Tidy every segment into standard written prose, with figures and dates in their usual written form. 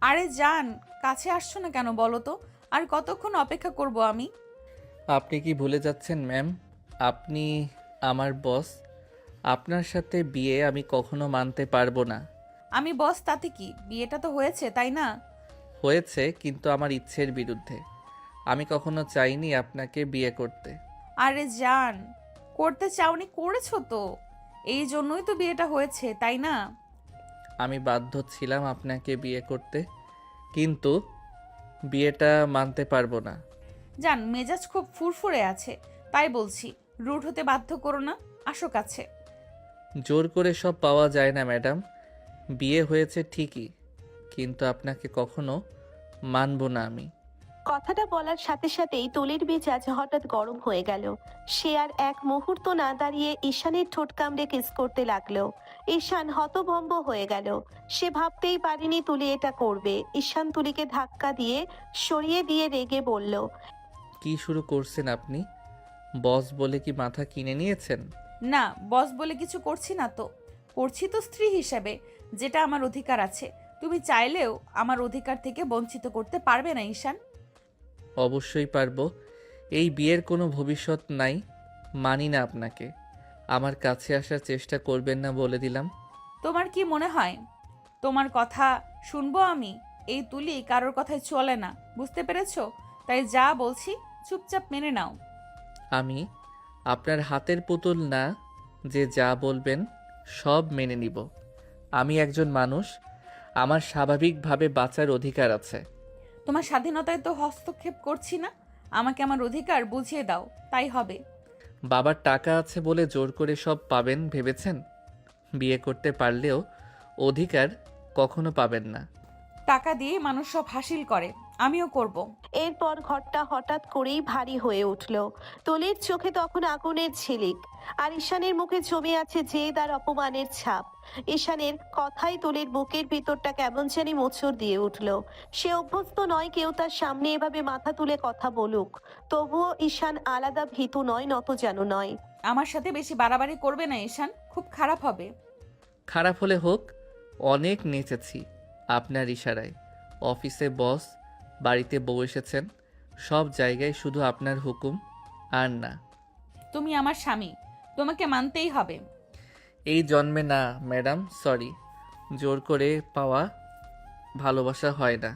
আরে জান, কাছে আসছো না কেন বলো তো? আর কতক্ষণ অপেক্ষা করব আমি? আপনি কি ভুলে যাচ্ছেন ম্যাম? আপনি আমার বস। আপনার সাথে বিয়ে আমি কখনো মানতে পারবো না। আমি বস তাতে কি, বিয়েটা তো হয়েছে তাই না? হয়েছে, কিন্তু আমার ইচ্ছের বিরুদ্ধে। আমি কখনো চাইনি আপনাকে বিয়ে করতে। আরে জান, করতে চাওনি, করেছো তো। এই জন্যই তো বিয়েটা হয়েছে তাই না? আমি বাধ্য ছিলাম আপনাকে বিয়ে করতে, কিন্তু বিয়েটা মানতে পারবো না। জান, মেজাজ খুব ফুরফুরে আছে, তাই বলছি। রুড হতে বাধ্য করো না, আসো কাছে। জোর করে সব পাওয়া যায় না ম্যাডাম। বিয়ে হয়েছে ঠিকই, কিন্তু আপনাকে কখনো মানব না আমি। কথাটা বলার সাথে সাথেই তুলির মেজাজ হঠাৎ গরম হয়ে গেল। সে আর এক মুহূর্ত না দাঁড়িয়ে ঈশানের ঠোঁট কামড়ে কিস করতে লাগলো। ঈশান হতভম্ব হয়ে গেল। সে ভাবতেই পারেনি তুলি এটা করবে। ঈশান তুলিকে ধাক্কা দিয়ে সরিয়ে দিয়ে রেগে বলল, কি শুরু করছেন আপনি? বস বলে কি মাথা কিনে নিয়েছেন? না, বস বলে কিছু করছি না তো। করছি তো স্ত্রী হিসেবে, যেটা আমার অধিকার আছে। তুমি চাইলেও আমার অধিকার থেকে বঞ্চিত করতে পারবে না ঈশান। অবশ্যই পারবো। এই বিয়ের কোনো ভবিষ্যৎ নাই। মানি না আপনাকে। আমার কাছে আসার চেষ্টা করবেন না বলে দিলাম। তোমার কি মনে হয় তোমার কথা শুনবো আমি? এই তুলি কারোর কথায় চলে না, বুঝতে পেরেছো? তাই যা বলছি চুপচাপ মেনে নাও। আমি আপনার হাতের পুতুল না, যে যা বলবেন সব মেনে নিব। আমি একজন মানুষ, আমার স্বাভাবিকভাবে বাঁচার অধিকার আছে। তোমার স্বাধীনতায় তো হস্তক্ষেপ করছি না। আমাকে আমার অধিকার বুঝিয়ে দাও, তাই হবে। বাবার টাকা আছে বলে জোর করে সব পাবেন ভেবেছেন? বিয়ে করতে পারলেও অধিকার কখনো পাবেন না। টাকা দিয়ে মানুষ সব হাসিল করে, আমিও করব। এরপর ঘরটা হঠাৎ করেই ভারী হয়ে উঠল। তুলির চোখে তখন আগুনের ঝিলিক, আর ঈশানের মুখে জমে আছে জেদ আর অপমানের ছাপ। ঈশানের কথাই তুলির বুকের ভিতরটা কেমন জানি মোচড় দিয়ে উঠল। সে অভ্যস্ত নয় কেউ তার সামনে এভাবে মাথা তুলে কথা বলুক। তবুও ঈশান আলাদা ভীতু নয়, নতজানু নয়। আমার সাথে বেশি বাড়াবাড়ি করবে না ঈশান, খুব খারাপ হবে। খারাপ হলে হোক, অনেক নেচেছি আপনার ইশারায়। অফিসে বস, বাড়িতে বউ এসেছেন, সব জায়গায় শুধু আপনার হুকুম আর না। তুমি আমার স্বামী, তোমাকে মানতেই হবে। এই জন্মে না ম্যাডাম, সরি। জোর করে পাওয়া ভালোবাসা হয় না।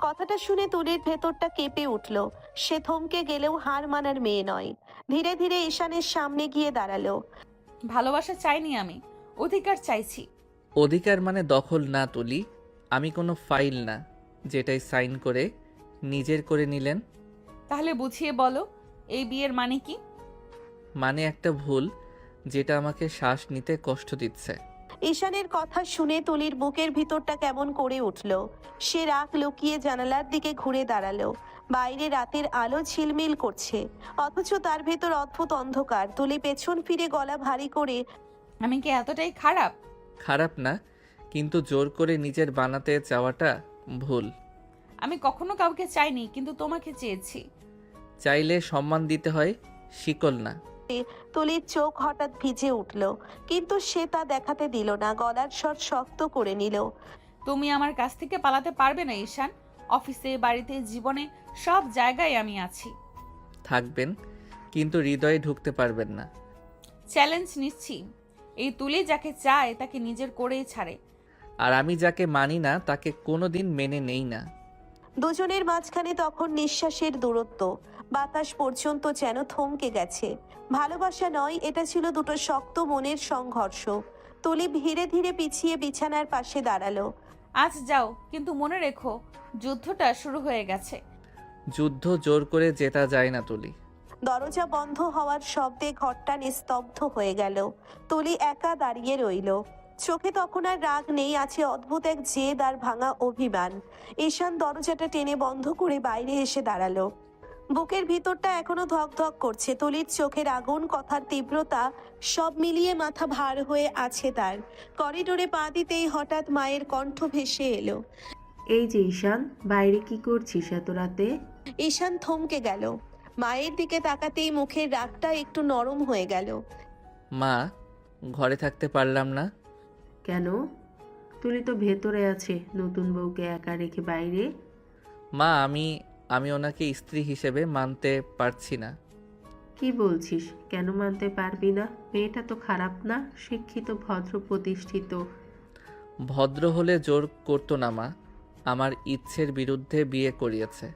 কথাটা শুনে তুলির ভেতরটা কেঁপে উঠল। সে থমকে গেলেও হার মানার মেয়ে নয়। ধীরে ধীরে ঈশানের সামনে গিয়ে দাঁড়ালো। ভালোবাসা চাইনি আমি, অধিকার চাইছি। অধিকার মানে দখল না তুলি। আমি কোনো ফাইল না, যেটাই সাইন করে নিজের করে নিলেন। তাহলে বুঝিয়ে বলো, এই বিয়ের মানে কি? মানে একটা ভুল, যেটা আমাকে শ্বাস নিতে কষ্ট দিচ্ছে। ঈশানের কথা শুনে তুলির বুকের ভিতরটা কেমন করে উঠল। সে রাগ লুকিয়ে জানালার দিকে ঘুরে দাঁড়ালো। বাইরে রাতের আলো ঝিলমিল করছে, অথচ তার ভেতর অদ্ভুত অন্ধকার। তুলি পেছন ফিরে গলা ভারী করে, আমি কি এতটাই খারাপ? খারাপ না, কিন্তু জোর করে নিজের বানাতে চাওয়াটা ভুল। আমি কখনো কাউকে চাইনি, কিন্তু তোমাকে চেয়েছি। চাইলে সম্মান দিতে হয়, শিকল না। তুলির চোখ হঠাৎ ভিজে উঠল, কিন্তু সে তা দেখাতে দিল না। গলার স্বর শক্ত করে নিল। তুমি আমার কাছ থেকে পালাতে পারবে না ঈশান। অফিসে, বাড়িতে, জীবনে সব জায়গায় আমি আছি। থাকবেন, কিন্তু হৃদয়ে ঢুকতে পারবেন না। চ্যালেঞ্জ নিচ্ছি, এই তুলি যাকে চায় তাকে নিজের করেই ছাড়ে। আর আমি যাকে মানি না তাকে কোনোদিন মেনে নেই না। দুজনের মাঝখানে তখন নিঃশ্বাসের দূরত্ব। বাতাস পর্যন্ত যেন থমকে গেছে। ভালোবাসা নয়, এটা ছিল দুটো শক্ত মনের সংঘর্ষ। তুলি ধীরে ধীরে পিছিয়ে বিছানার পাশে দাঁড়ালো। আজ যাও, কিন্তু মনে রেখো, যুদ্ধটা শুরু হয়ে গেছে। যুদ্ধ জোর করে জেতা যায় না তুলি। দরজা বন্ধ হওয়ার শব্দে ঘরটা নিস্তব্ধ হয়ে গেল। তুলি একা দাঁড়িয়ে রইল। চোখে তখন আর রাগ নেই, আছে অদ্ভুত এক জেদ আর ভাঙা অভিমান। ঈশান দরজাটা টেনে বন্ধ করে বাইরে এসে দাঁড়ালো। বুকের ভিতরটা এখনো ধক ধক করছে। তুলির চোখের আগুন, কথার তীব্রতা, সব মিলিয়ে মাথা ভার হয়ে আছে তার। করিডোরে পা দিতেই হঠাৎ মায়ের কণ্ঠ ভেসে এলো। এই যে ঈশান, বাইরে কি করছিস এত রাতে? ঈশান থমকে গেল। মায়ের দিকে তাকাতেই মুখের রাগটা একটু নরম হয়ে গেল। মা, ঘরে থাকতে পারলাম না। কেন? তুলি তো ভেতরে আছে, নতুন বউকে একা রেখে বাইরে? মা, আমি ওনাকে স্ত্রী হিসেবে মানতে পারছি না। কি বলছিস? কেন মানতে পারবি না? মেয়েটা তো খারাপ না, শিক্ষিত, ভদ্র, প্রতিষ্ঠিত। ভদ্র হলে জোর করতো না মা, আমার ইচ্ছের বিরুদ্ধে বিয়ে করিয়েছে।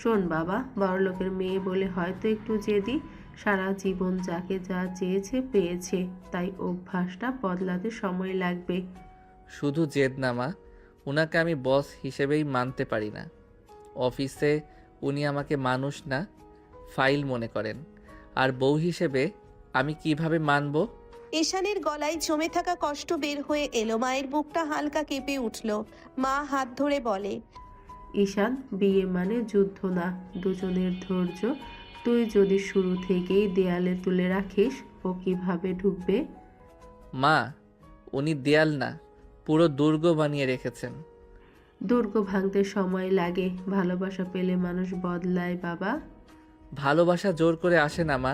শোন বাবা, বড়লোকের মেয়ে বলে হয়তো একটু জেদি, সারা জীবন যাকে যা চেয়েছে পেয়েছে, তাই অভ্যাসটা বদলাতে সময় লাগবে। শুধু জেদ না মা, ওনাকে আমি বস হিসেবেই মানতে পারি না। অফিসে উনি আমাকে মানুষ না, ফাইল মনে করেন। আর বউ হিসেবে আমি কিভাবে মানব? ঈশানের গলায় জমে থাকা কষ্ট বের হয়ে এলো। মায়ের বুকটা হালকা কেঁপে উঠল। মা হাত ধরে বলে, ঈশান, বিয়ে মানে যুদ্ধ না, দুজনের ধৈর্য। তুই যদি শুরু থেকেই দেয়ালে তুলে রাখিস, ও কিভাবে ঢুকবে? মা, উনি দেয়াল না, পুরো দুর্গ বানিয়ে রেখেছেন। দুর্গ ভাঙতে সময় লাগে, ভালোবাসা পেলে মানুষ বদলায় বাবা। ভালোবাসা জোর করে আসে না মা।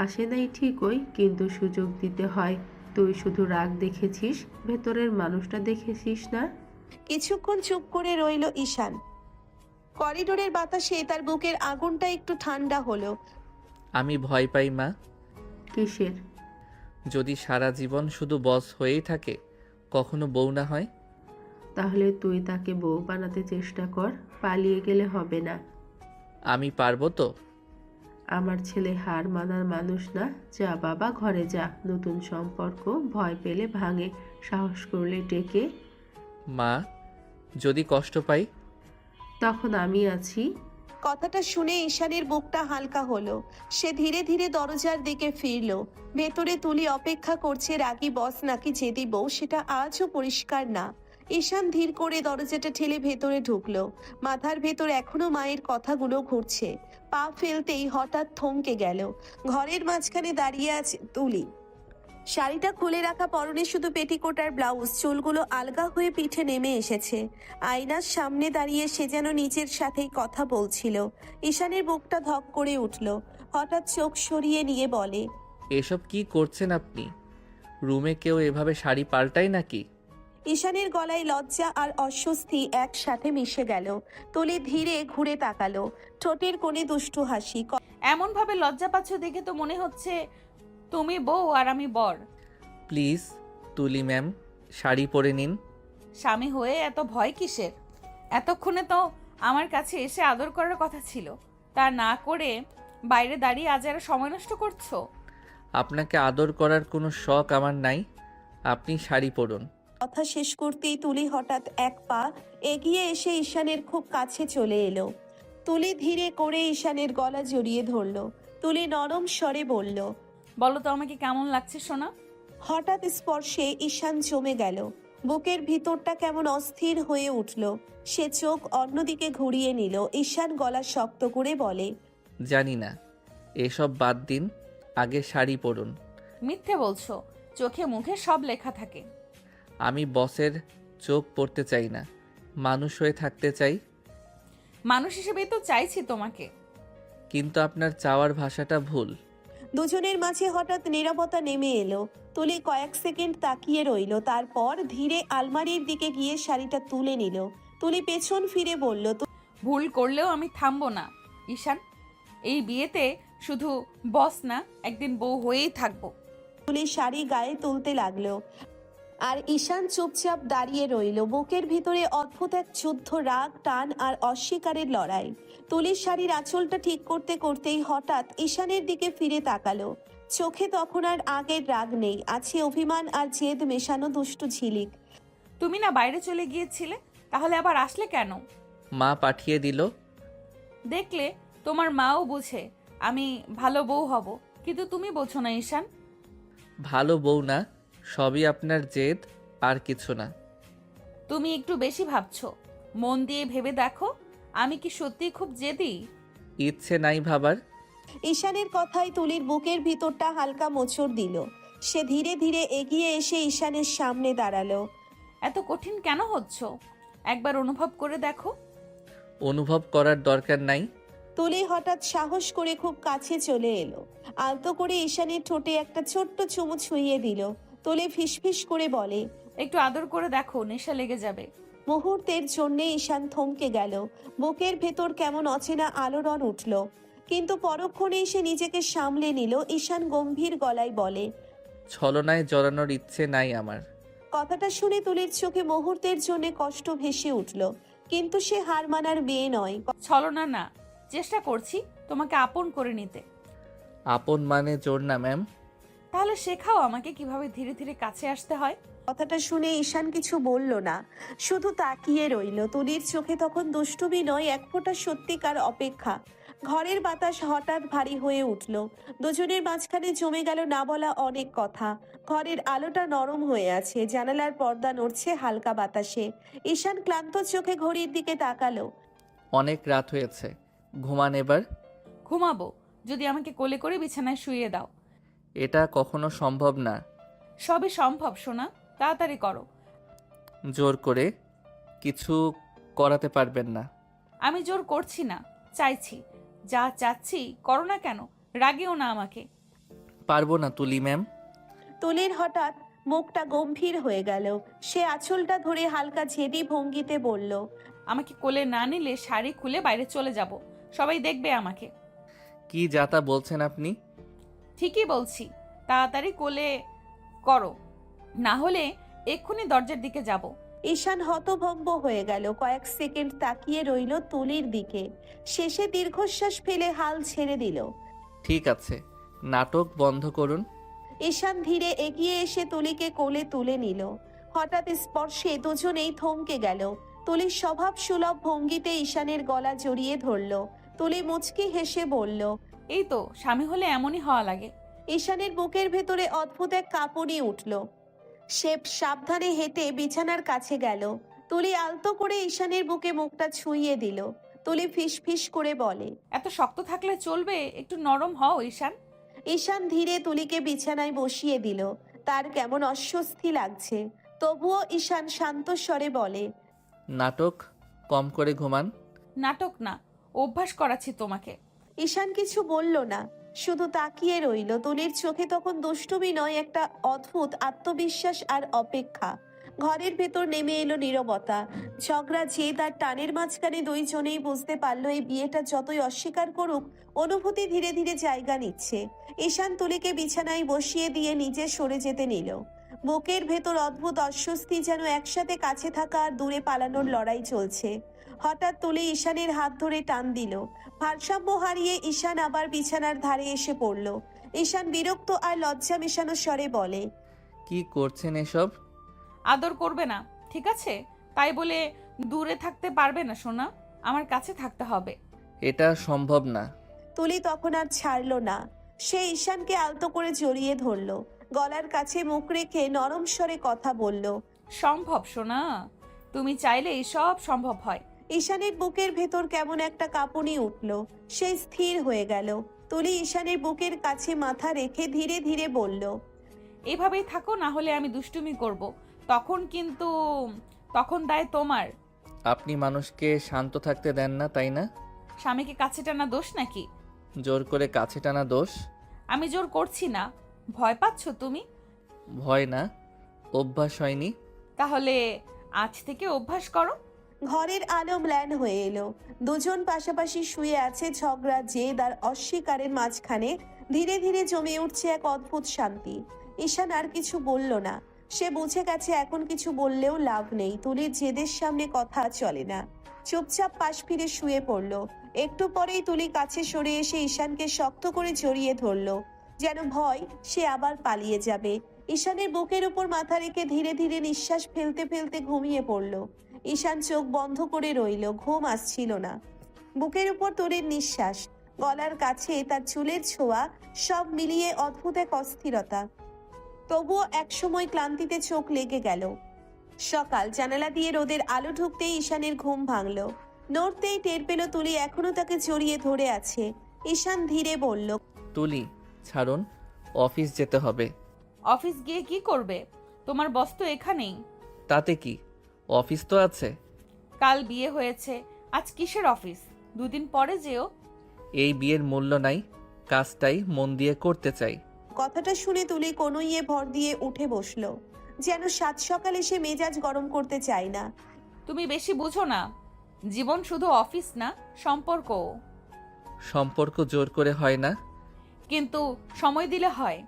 আসে নাই ঠিকই, কিন্তু সুযোগ দিতে হয়। তুই শুধু রাগ দেখেছিস, ভেতরের মানুষটা দেখেছিস না। কিছুক্ষণ চুপ করে রইল ঈশান। করিডোরের বাতাসে তার বুকের আগুনটা একটু ঠান্ডা হলো। আমি ভয় পাই মা, কিসের? যদি সারা জীবন শুধু বস হয়েই থাকে, কখনো বউ না হয়। তাহলে তুই তাকে বউ বানাতে চেষ্টা কর, পালিয়ে গেলে হবে না। আমি পারবো তো? আমার ছেলে হার মানার মানুষ না। যা বাবা, ঘরে যা। নতুন সম্পর্ক ভয় পেলে ভাঙে, সাহস করলে টেকে। মা, যদি কষ্ট পাই? তখন আমি আছি। কথাটা শুনে ঈশানের বুকটা হালকা হলো। সে ধীরে ধীরে দরজার দিকে ফিরল। ভেতরে তুলি অপেক্ষা করছে, রাগী বস নাকি জেদি বউ সেটা আজও পরিষ্কার না। ঈশান ধীর করে দরজাটা ঠেলে ভেতরে ঢুকলো। মাথার ভেতর এখনো মায়ের কথাগুলো ঘুরছে। পা ফেলতেই হঠাৎ থমকে গেল। ঘরের মাঝখানে দাঁড়িয়ে আছে তুলি। শাড়িটা খুলে রাখা, পরনে শুধু পেটিকোট আর ব্লাউজ, চুলগুলো আলগা হয়ে পিঠে নেমে এসেছে। আয়নার সামনে দাঁড়িয়ে সে যেন নিজের সাথেই কথা বলছিল। ঈশানের বুকটা ধক করে উঠল। হঠাৎ চোখ সরিয়ে নিয়ে বলে, এসব কি করছেন আপনি? রুমে কেউ এভাবে শাড়ি পাল্টায় নাকি? ঈশানের গলায় লজ্জা আর অস্বস্তি একসাথে মিশে গেল। তুলি ধীরে ঘুরে তাকালো, ঠোঁটের কোণে দুষ্টু হাসি। এমনভাবে লজ্জা পাচ্ছ দেখে তো মনে হচ্ছে তুমি বউ আর আমি বর। প্লিজ তুলি ম্যাম, শাড়ি পরে নিন। স্বামী হয়ে এত ভয় কিসের? এতক্ষণে তো আমার কাছে এসে আদর করার কথা ছিল, তা না করে বাইরে দাঁড়িয়ে আজ আর সময় নষ্ট করছো। আপনাকে আদর করার কোনো শখ আমার নাই, আপনি শাড়ি পরুন। কথা শেষ করতেই তুলি হঠাৎ এক পা এগিয়ে এসে ঈশানের খুব কাছে চলে এলো। তুলি ধীরে করে ঈশানের গলা জড়িয়ে ধরলো। তুলি নরম স্বরে বলল, বলো তো আমাকে কেমন লাগছে সোনা? হঠাৎ স্পর্শে ঈশান জমে গেল। বুকের ভিতরটা কেমন অস্থির হয়ে উঠল। সে চোখ অন্যদিকে ঘুরিয়ে নিল। ঈশান গলা শক্ত করে বলে, জানি না, এসব বাদ দিন, আগে শাড়ি পরুন। মিথ্যে বলছো, চোখে মুখে সব লেখা থাকে। আমি বসের চোখ পড়তে চাই না, মানুষ হয়ে থাকতে চাই। মানুষ হিসেবেই তো চাইছি তোমাকে। কিন্তু আপনার চাওয়ার ভাষাটা ভুল। দুজনের মাঝে হঠাৎ নীরবতা নেমে এলো। তুলি কয়েক সেকেন্ড তাকিয়ে রইল, তারপর ধীরে আলমারির দিকে গিয়ে শাড়িটা তুলে নিল। তুলি পেছন ফিরে বলল, ভুল করলেও আমি থামবো না ঈশান। এই বিয়েতে শুধু বস না, একদিন বউ হয়েই থাকবো। তুলি শাড়ি গায়ে তুলতে লাগলো। আর ঈশান চুপচাপ দাঁড়িয়ে রইল। বুকের ভিতরে অদ্ভুত এক যুদ্ধ, রাগ, টান আর অস্বীকারের লড়াই। তুলির শাড়ির আঁচলটা ঠিক করতে করতেই হঠাৎ ঈশানের দিকে ফিরে তাকালো। চোখে তখন আর আগের রাগ নেই, আছে অভিমান আর জেদ মেশানো দুষ্টু ঝিলিক। তুমি না বাইরে চলে গিয়েছিলে, তাহলে আবার আসলে কেন? মা পাঠিয়ে দিল। দেখলে, তোমার মাও বুঝে আমি ভালো বউ হব, কিন্তু তুমি বোঝো না ঈশান। ভালো বউ না, সবই আপনার জেদ, আর কিছু না। তুমি একটু বেশি ভাবছো। মন দিয়ে ভেবে দেখো, আমি কি সত্যি খুব জেদি? ইচ্ছে নাই ভাবার। ঈশানের কথায় তুলির বুকের ভিতরটা হালকা মোচড় দিল। সে ধীরে ধীরে এগিয়ে এসে ঈশানের সামনে দাঁড়ালো। এত কঠিন কেন হচ্ছ? একবার অনুভব করে দেখো। অনুভব করার দরকার নাই। তুলি হঠাৎ সাহস করে খুব কাছে চলে এলো। আলতো করে ঈশানের ঠোঁটে একটা ছোট্ট চুমু ছুঁয়ে দিল। তুলি ফিসফিস করে বলে, একটু আদর করে দেখো, নেশা লেগে যাবে। মুহূর্তের জন্য ঈশান থমকে গেল। বুকের ভেতর কেমন অচেনা আলোড়ন উঠল, কিন্তু পরক্ষণে সে নিজেকে সামলে নিল। ঈশান গম্ভীর গলায় বলে, ছলনায় জড়ানোর ইচ্ছে নাই আমার। কথাটা শুনে তুলির চোখে মুহূর্তের জন্য কষ্ট ভেসে উঠল, কিন্তু সে হার মানার মেয়ে নয়। ছলনা না, চেষ্টা করছি তোমাকে আপন করে নিতে। আপন মানে জোর না ম্যাম। তাহলে শেখাও আমাকে কিভাবে ধীরে ধীরে কাছে আসতে হয়। কথাটা শুনে ঈশান কিছু বলল না, শুধু তাকিয়ে রইল। তুলির চোখে তখন দুষ্টুমি নয়, এক ফোঁটা সত্যিকার অপেক্ষা। ঘরের বাতাস হঠাৎ ভারী হয়ে উঠল। দুজনের মাঝখানে জমে গেল না বলা অনেক কথা। ঘরের আলোটা নরম হয়ে আছে, জানালার পর্দা নড়ছে হালকা বাতাসে। ঈশান ক্লান্ত চোখে ঘড়ির দিকে তাকালো। অনেক রাত হয়েছে, ঘুমান এবার। ঘুমাবো যদি আমাকে কোলে করে বিছানায় শুইয়ে দাও। এটা কখনো সম্ভব না। সবই সম্ভব সোনা, তাড়াতাড়ি করো। জোর করে কিছু করাতে পারবেন না। আমি জোর করছি না, চাইছি। যা চাচ্ছি করো না কেন, রাগেও না আমাকে। পারবো না তুলি ম্যাম। তুলির হঠাৎ মুখটা গম্ভীর হয়ে গেল। সে আঁচলটা ধরে হালকা ঝেড়ি ভঙ্গিতে বলল, আমাকে কোলে না নিলে শাড়ি খুলে বাইরে চলে যাব, সবাই দেখবে আমাকে। কি যাতা বলছেন আপনি? ঠিকই বলছি, তাড়াতাড়ি কোলে করো, না হলে এক্ষুনি দরজার দিকে যাব। ঈশান হতভম্ব হয়ে গেল। কয়েক সেকেন্ড তাকিয়ে রইল তুলির দিকে, শেষে দীর্ঘশ্বাস ফেলে হাল ছেড়ে দিল। ঠিক আছে, নাটক বন্ধ করুন। ঈশান ধীরে এগিয়ে এসে তুলিকে কোলে তুলে নিল। হঠাৎ স্পর্শে দুজনেই থমকে গেল। তুলির স্বভাব সুলভ ভঙ্গিতে ঈশানের গলা জড়িয়ে ধরল। তুলি মুচকি হেসে বলল, এই তো স্বামী হলে এমনই হওয়া লাগে। ঈশানের বুকের ভেতরে অদ্ভুত এক কাঁপুনি উঠল। সে সাবধানে হেঁটে বিছানার কাছে গেল। তুলি আলতো করে ঈশানের বুকে মুখটা ছুঁইয়ে দিল। তুলি ফিস ফিস করে বলে, এত শক্ত থাকলে চলবে, একটু নরম হও ঈশান। ঈশান ধীরে তুলিকে বিছানায় বসিয়ে দিল। তার কেমন অস্বস্তি লাগছে, তবুও ঈশান শান্ত স্বরে বলে, নাটক কম করে ঘুমান। নাটক না, অভ্যাস করাচ্ছি তোমাকে। ঈশান কিছু বলল না, শুধু তাকিয়ে রইল। তুলির চোখে তখন দুষ্টুমি নয়, একটা অদ্ভুত আত্মবিশ্বাস আর অপেক্ষা। ঘরের ভেতর নেমে এলো নীরবতা। ঝগড়া জেদ আর টানের মাঝখানে দুইজনেই বুঝতে পারলো এই বিয়েটা যতই অস্বীকার করুক, অনুভূতি ধীরে ধীরে জায়গা নিচ্ছে। ঈশান তুলিকে বিছানায় বসিয়ে দিয়ে নিজে সরে যেতে নিল। বুকের ভেতর অদ্ভুত অস্বস্তি, যেন একসাথে কাছে থাকা আর দূরে পালানোর লড়াই চলছে। হঠাৎ তুলি ঈশানের হাত ধরে টান দিল। ভারসাম্য হারিয়ে ঈশান আবার বিছানার ধারে এসে পড়ল। ঈশান বিরক্ত আর লজ্জা মেশানো স্বরে বলে, কি করছেন এসব? আদর করবে না, ঠিক আছে? তাই বলে দূরে থাকতে পারবে না সোনা, আমার কাছে থাকতে হবে। এটা সম্ভব না। তুলি তখন আর ছাড়ল না। সে ঈশানকে আলতো করে জড়িয়ে ধরল, গলার কাছে মুখ রেখে নরম স্বরে কথা বলল, সম্ভব সোনা, তুমি চাইলে সব সম্ভব হয়। ঈশানের বুকের ভেতর কেমন একটা কাঁপুনি উঠল। সে স্থির হয়ে গেল। তুলি ঈশানের বুকের কাছে মাথা রেখে ধীরে ধীরে বলল, এভাবেই থাকো, না হলে আমি দুষ্টুমি করব, তখন দায় তোমার। আপনি মানুষকে শান্ত থাকতে দেন না, তাই না? স্বামীকে কাছে টানা দোষ নাকি? জোর করে কাছে টানা দোষ। আমি জোর করছি না। ভয় পাচ্ছ তুমি? ভয় না, অভ্যাস হয়নি। তাহলে আজ থেকে অভ্যাস করো। ঘরের আলো ম্লান হয়ে এলো। দুজন পাশাপাশি শুয়ে আছে। ঝগড়া জেদ আর অস্বীকারের মাঝখানে ধীরে ধীরে জমে উঠছে এক অদ্ভুত শান্তি। ঈশান আর কিছু বলল না। সে বুঝে গেছে এখন কিছু বললেও লাভ নেই। তুলির জেদের সামনে কথা চলে না। চুপচাপ পাশ ফিরে শুয়ে পড়ল। একটু পরেই তুলি কাছে সরে এসে ঈশানকে শক্ত করে জড়িয়ে ধরল, যেন ভয় সে আবার পালিয়ে যাবে। ঈশানের বুকের উপর মাথা রেখে ধীরে ধীরে নিঃশ্বাস ফেলতে ফেলতে ঘুমিয়ে পড়ল। ঈশান চোখ বন্ধ করে রইল, ঘুম আসছিল না। বুকের উপর তুলির নিঃশ্বাস, গলার কাছে তার চুলের ছোঁয়া, সব মিলিয়ে অদ্ভুত এক অস্থিরতা। তবুও একসময় ক্লান্তিতে চোখ লেগে গেল। সকাল, জানালা দিয়ে রোদের আলো ঢুকতেই ঈশানের ঘুম ভাঙল। নড়তেই টের পেল তুলি এখনো তাকে জড়িয়ে ধরে আছে। ঈশান ধীরে বলল, তুলি ছাড়ুন, অফিস যেতে হবে। অফিস গিয়ে কি করবে? তোমার বস তো এখানেই। তাতে কি, অফিস তো আছে। কাল বিয়ে হয়েছে, আজ কিসের অফিস? দুদিন পরে যেও। এই বিয়ের মূল্য নাই, কাজটাই মন দিয়ে করতে চাই। কথাটা শুনে তুলি কনুইয়ে ভর দিয়ে উঠে বসলো। যেন সাত সকালে সে মেজাজ গরম করতে চায় না। তুমি বেশি বুঝো না, জীবন শুধু অফিস না, সম্পর্কও। সম্পর্ক জোর করে হয় না। কিন্তু সময় দিলে হয়।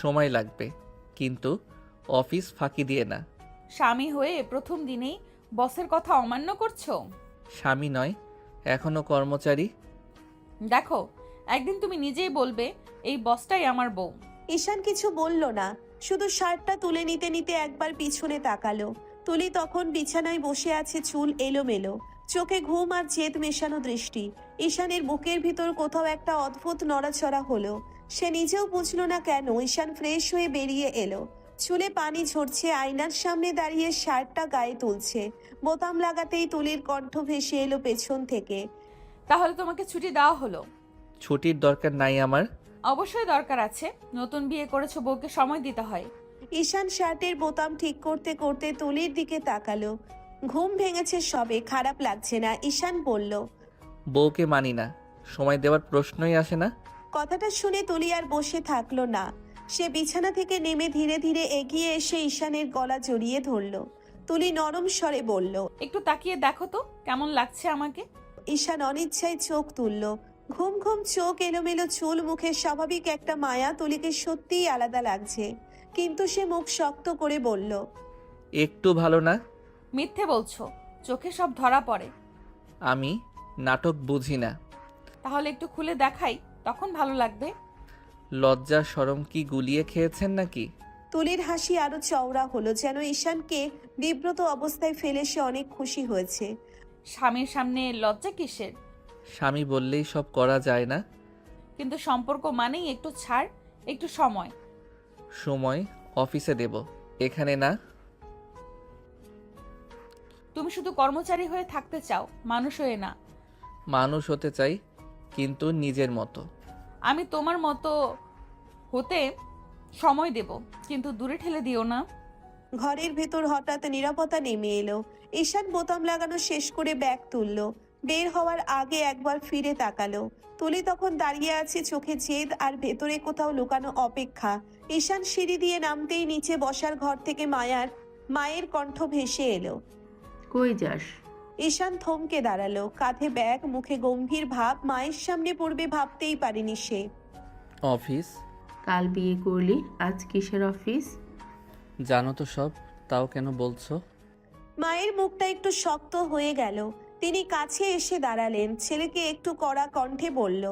সময় লাগবে, কিন্তু অফিস ফাঁকি দিয়ে না। স্বামী হয়ে প্রথম দিনেই বসের কথা অমান্য করছো। স্বামী নয়, এখনো কর্মচারী। দেখো, একদিন তুমি নিজেই বলবে এই বসটাই আমার বউ। ঈশান কিছু বলল না, শুধু শার্টটা তুলে নিতে নিতে একবার পিছনে তাকালো। তুলি তখন বিছানায় বসে আছে, চুল এলোমেলো, চোখে ঘুম আর জেদ মেশানো দৃষ্টি। ঈশানের বুকের ভিতর কোথাও একটা অদ্ভুত নড়াচড়া হলো। সে নিজেও বুঝলো না কেন। ঈশান ফ্রেশ হয়ে বেরিয়ে এলো, চুলে পানি ঝরছে, আয়নার সামনে দাঁড়িয়ে শার্টটা গায়ে তুলছে। বোতাম লাগাতেই তুলির কণ্ঠ ভেসে এলো পেছন থেকে। তাহলে তোমাকে ছুটি দেওয়া হলো? ছুটির দরকার নাই আমার। অবশ্যই দরকার আছে, নতুন বিয়ে করেছো, বউকে সময় দিতে হয়। ঈশান শার্টের বোতাম ঠিক করতে করতে তুলির দিকে তাকালো। ঘুম ভেঙেছে সবে, খারাপ লাগছে না। ঈশান বলল, বউকে মানি না, সময় দেওয়ার প্রশ্নই আসে না। কথাটা শুনে তুলি আর বসে থাকলো না। সে বিছানা থেকে নেমে ধীরে ধীরে এগিয়ে এসে ঈশানের গলা জড়িয়ে ধরল। তুলি নরম স্বরে বলল, একটু তাকিয়ে দেখো তো কেমন লাগছে আমাকে। ঈশান অনিচ্ছায় চোখ তুলল। ঘুম ঘুম চোখ, এলোমেলো চুল, মুখে স্বাভাবিক একটা মায়া। তুলিকে সত্যিই আলাদা লাগছে, কিন্তু সে মুখ শক্ত করে বলল, একটু ভালো না। মিথ্যে বলছো, চোখে সব ধরা পড়ে। আমি নাটক বুঝি না। তাহলে একটু খুলে দেখাই, তখন ভালো লাগবে। লজ্জা শরম কি গুলিয়ে খেয়েছেন নাকি? তুলির হাসি আরো চওড়া হলো, যেন ঈশানকে বিব্রত অবস্থায় ফেলে সে অনেক খুশি হয়েছে। স্বামীর সামনে লজ্জা কিসের? স্বামী বললেই সব করা যায় না। কিন্তু সম্পর্ক মানেই একটু ছাড়, একটু সময়। সময় অফিসে দেব, এখানে না। তুমি শুধু কর্মচারী হয়ে থাকতে চাও, মানুষ হয়ে না। মানুষ হতে চাই, কিন্তু নিজের মতো। আমি তোমার মতো হতে সময় দেব, কিন্তু দূরে ঠেলে দিও না। ঘরের ভেতর হঠাৎ নীরবতা নেমে এলো। ঈশান বোতাম লাগানো শেষ করে ব্যাগ তুলল। বের হওয়ার আগে একবার ফিরে তাকালো। তুলি তখন দাঁড়িয়ে আছে, চোখে জেদ আর ভেতরে কোথাও লুকানো অপেক্ষা। ঈশান সিঁড়ি দিয়ে নামতেই নিচে বসার ঘর থেকে মায়ের কণ্ঠ ভেসে এলো। কই যাস? ঈশান থমকে দাঁড়ালো, কাঁধে ব্যাগ, মুখে গম্ভীর ভাব। মায়ের সামনে পড়বে ভাবতেই পারেনি সে। অফিস। কাল বিয়ে করলি, আজ কিসের অফিস? জানো তো সব, তাও কেন বলছো? মায়ের মুখটা একটু শক্ত হয়ে গেল। তিনি কাছে এসে দাঁড়ালেন, ছেলেকে একটু কড়া কণ্ঠে বলল,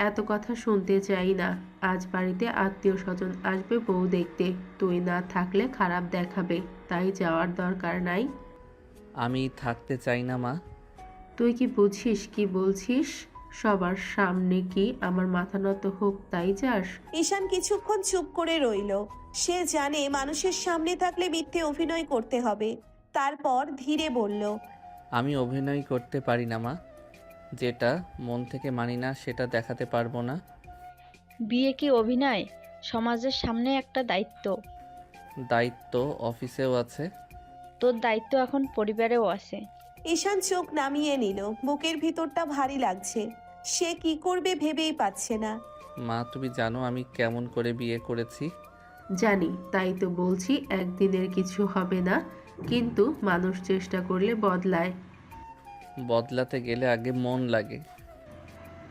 এত কথা শুনতে চাই না। আজ বাড়িতে আত্মীয় স্বজন আসবে বউ দেখতে, তুই না থাকলে খারাপ দেখাবে, তাই যাওয়ার দরকার নাই। আমি থাকতে চাই না মা। তুই কি বুঝিস কি বলছিস? সবার সামনে কি আমার মাথা নত হোক তাই যাস? ঈশান কিছুক্ষণ চুপ করে রইল। সে জানে মানুষের সামনে থাকলে মিথ্যে অভিনয় করতে হবে। তারপর ধীরে বলল, আমি অভিনয় করতে পারি না মা। যেটা মন থেকে মানি না সেটা দেখাতে পারবো না। বিয়ে কি অভিনয়? সমাজের সামনে একটা দায়িত্ব। দায়িত্ব অফিসেও আছে। তোর দায়িত্ব এখন পরিবারেও আছে। ঈশান চোখ নামিয়ে নিল। বুকের ভিতরটা ভারী লাগছে, সে কি করবে ভেবেই পাচ্ছে না। মা তুমি জানো আমি কেমন করে বিয়ে করেছি। জানি, তাই তো বলছি একদিনের কিছু হবে না, কিন্তু মানুষ চেষ্টা করলে বদলায়। বদলাতে গেলে আগে মন লাগে।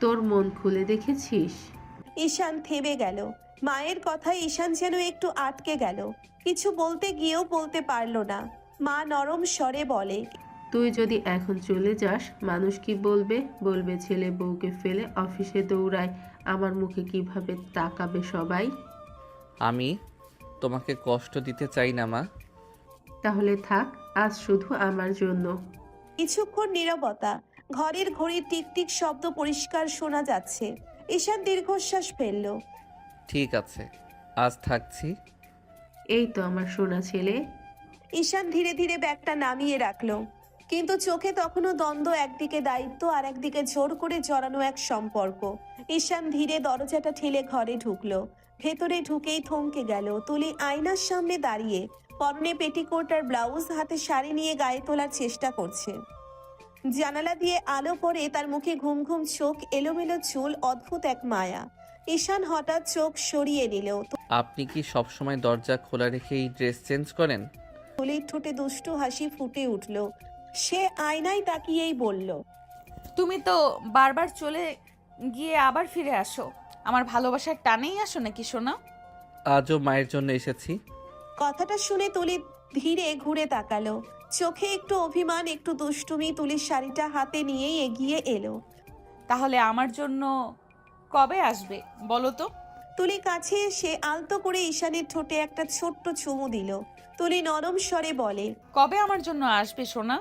তোর মন খুলে দেখেছিস? ঈশান থেমে গেল। মায়ের কথায় ঈশান যেন একটু আটকে গেল। কিছু বলতে গিয়েও বলতে পারল না। মা নরম স্বরে বলে, তুই যদি এখন চলে যাস, মানুষ কি বলবে? বলবে ছেলে বউকে ফেলে অফিসে দৌড়ায়। আমার মুখে কিভাবে তাকাবে সবাই? আমি তোমাকে কষ্ট দিতে চাই না মা। তাহলে থাক, আজ শুধু আমার জন্য। কিছুক্ষণ নীরবতা। ঘরের ঘড়ির টিকটিক শব্দ পরিষ্কার শোনা যাচ্ছে। ঈশান দীর্ঘশ্বাস ফেলল। ঠিক আছে, আজ থাকছি। এই তো আমার সোনা ছেলে। ঈশান ধীরে ধীরে ব্যাগটা নামিয়ে রাখলো, কিন্তু চোখে তখনও দ্বন্দ্ব, একদিকে দায়িত্ব আর একদিকে জোর করে জড়ানো এক সম্পর্ক। ঈশান ধীরে দরজাটা ঠেলে ঘরে ঢুকলো। ভেতরে ঢুকেই থমকে গেল। তুলি আয়নার সামনে দাঁড়িয়ে, পরনে পেটিকোট আর ব্লাউজ, হাতে শাড়ি নিয়ে গায়ে তোলার চেষ্টা করছে। জানালা দিয়ে আলো পড়ে তার মুখে ঘুম ঘুম চোখ, এলোমেলো চুল, অদ্ভুত এক মায়া। ঈশান হঠাৎ চোখ সরিয়ে নিল। আপনি কি সবসময় দরজা খোলা রেখে এই ড্রেস চেঞ্জ করেন? তুলির ঠোঁটে দুষ্টু হাসি ফুটে উঠল। সে আয়নায় তাকিয়েই বলল, তুমি তো বারবার চলে গিয়ে আবার ফিরে আসো। আমার ভালোবাসার টানেই আসো নাকি সোনা? আজও মায়ের জন্য এসেছি। কথাটা শুনে তুলি ধীরে ঘুরে তাকালো। চোখে একটু অভিমান, একটু দুষ্টুমি। তুলির শাড়িটা হাতে নিয়েই এগিয়ে এলো। তাহলে আমার জন্য কবে আসবে বলো তো? তুলি কাছে এসে আলতো করে ঈশানের ঠোঁটে একটা ছোট্ট চুমু দিল। তুলি নরম স্বরে বলে, কবে আমার জন্য আসবে সোনা?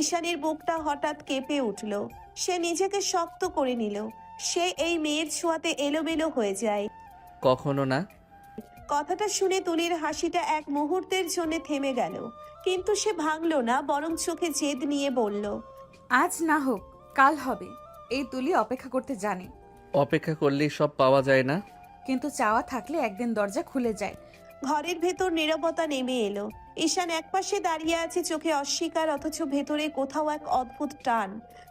ঈশানের বুকটা হঠাৎ কেঁপে উঠল। সে নিজেকে শক্ত করে নিল। সে এই মেয়ের ছোঁয়াতে এলোমেলো হয়ে যায়। কখনো না। কথাটা শুনে তুলির হাসিটা এক মুহূর্তের জন্য থেমে গেল, কিন্তু সে ভাঙল না, বরং চোখে জেদ নিয়ে বলল, আজ না হোক কাল হবে। এই তুলি অপেক্ষা করতে জানে। অপেক্ষা করলেই সব পাওয়া যায় না। কিন্তু চাওয়া থাকলে একদিন দরজা খুলে যায়। ঘরের ভেতর নীরবতা নেমে এলো। ঈশান একপাশে দাঁড়িয়ে আছে, চোখে অস্বীকার, অথচ ভেতরে কোথাও এক অদ্ভুত টান।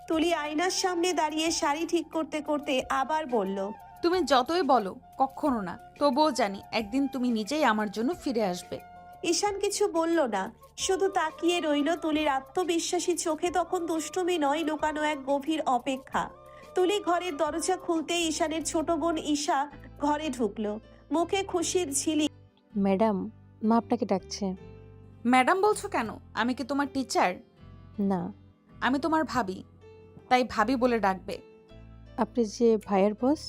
তুলি আয়নার সামনে দাঁড়িয়ে শাড়ি ঠিক করতে করতে আবার বলল, তুমি যতই বলো কখনো না, তবুও জানি একদিন তুমি নিজেই আমার জন্য ফিরে আসবে। ঈশান কিছু বলল না, শুধু তাকিয়ে রইল। তুলির আত্মবিশ্বাসী চোখে তখন দুষ্টুমি নয়, লুকানো এক গভীর অপেক্ষা। তুলি ঘরের দরজা খুলতে ঈশানের ছোট বোন ঈশা ঘরে ঢুকলো, মুখে খুশির ঝিলি। ম্যাডাম, মা আপনাকে ডাকছে। ম্যাডাম বলছো কেন? আমি কি তোমার টিচার? না, আমি তোমার ভাবি, তাই ভাবি বলে ডাকবে। আপনি যে ভাইয়ের বস,